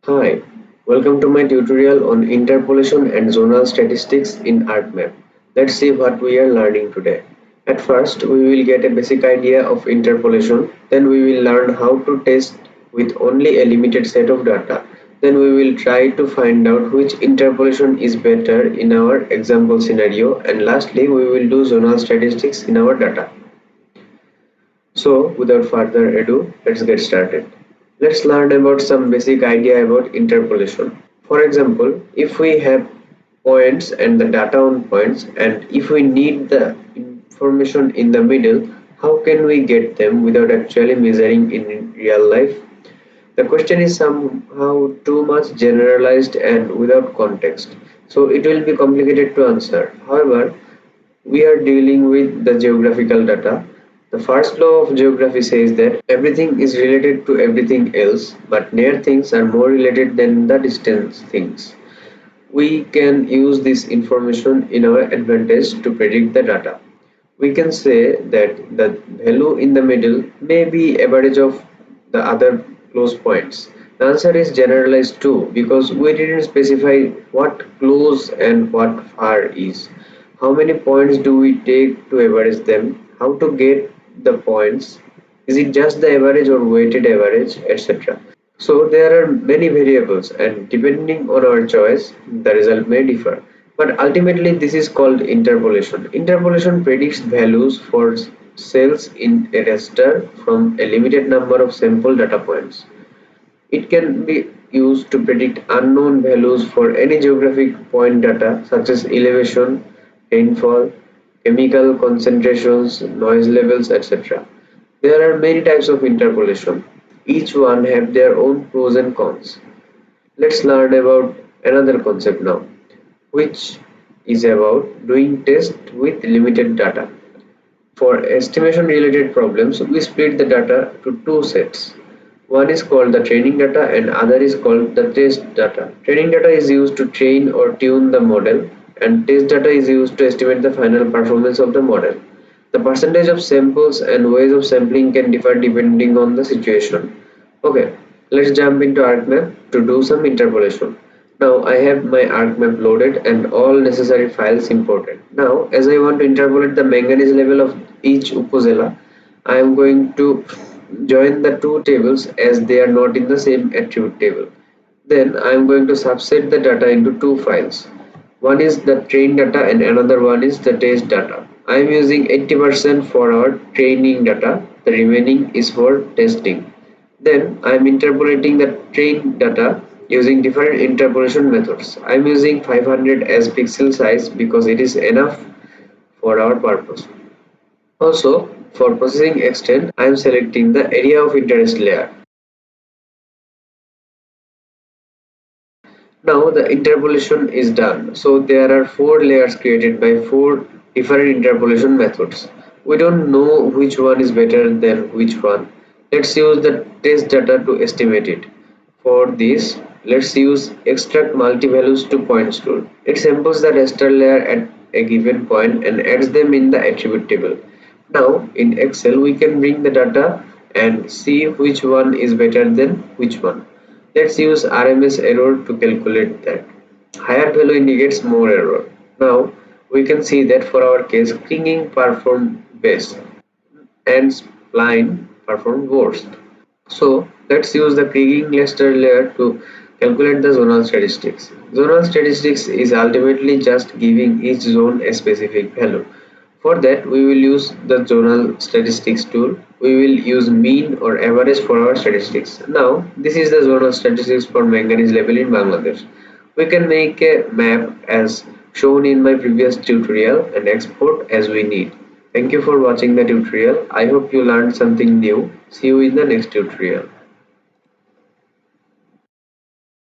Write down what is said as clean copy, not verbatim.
Hi, welcome to my tutorial on interpolation and zonal statistics in ArcMap. Let's see what we are learning today. At first, we will get a basic idea of interpolation, then we will learn how to test with only a limited set of data. Then we will try to find out which interpolation is better in our example scenario, and lastly we will do zonal statistics in our data. So, without further ado, let's get started. Let's learn about some basic idea about interpolation. For example, if we have points and the data on points, and if we need the information in the middle, how can we get them without actually measuring in real life? The question is somehow too much generalized and without context, so it will be complicated to answer. However, we are dealing with the geographical data. The first law of geography says that everything is related to everything else, but near things are more related than the distant things. We can use this information in our advantage to predict the data. We can say that the value in the middle may be average of the other close points. The answer is generalized too because we didn't specify what close and what far is. How many points do we take to average them? How to get the points? Is it just the average or weighted average, etc.? So there are many variables, and depending on our choice, the result may differ. But ultimately, this is called interpolation. Interpolation predicts values for cells in a raster from a limited number of sample data points. It can be used to predict unknown values for any geographic point data such as elevation, rainfall, chemical concentrations, noise levels, etc. There are many types of interpolation. Each one have their own pros and cons. Let's learn about another concept now, which is about doing tests with limited data. For estimation related problems, we split the data to two sets. One is called the training data and other is called the test data. Training data is used to train or tune the model, and test data is used to estimate the final performance of the model. The percentage of samples and ways of sampling can differ depending on the situation. Okay, let's jump into ArcMap to do some interpolation. Now I have my ArcMap loaded and all necessary files imported. Now as I want to interpolate the manganese level of each upozilla, I am going to join the two tables as they are not in the same attribute table. Then I am going to subset the data into two files. One is the train data and another one is the test data. I am using 80% for our training data, the remaining is for testing. Then I am interpolating the train data using different interpolation methods. I am using 500 as pixel size because it is enough for our purpose. Also, for processing extent, I am selecting the area of interest layer. Now the interpolation is done. So there are four layers created by four different interpolation methods. We don't know which one is better than which one. Let's use the test data to estimate it. For this, let's use extract multi-values to points tool. It samples the raster layer at a given point and adds them in the attribute table. Now in Excel we can bring the data and see which one is better than which one. Let's use RMS error to calculate that. Higher value indicates more error. Now we can see that for our case Kriging performed best and Spline performed worst. So let's use the Kriging raster layer to calculate the zonal statistics. Zonal statistics is ultimately just giving each zone a specific value. For that, we will use the zonal statistics tool. We will use mean or average for our statistics. Now, this is the zonal statistics for manganese level in Bangladesh. We can make a map as shown in my previous tutorial and export as we need. Thank you for watching the tutorial. I hope you learned something new. See you in the next tutorial.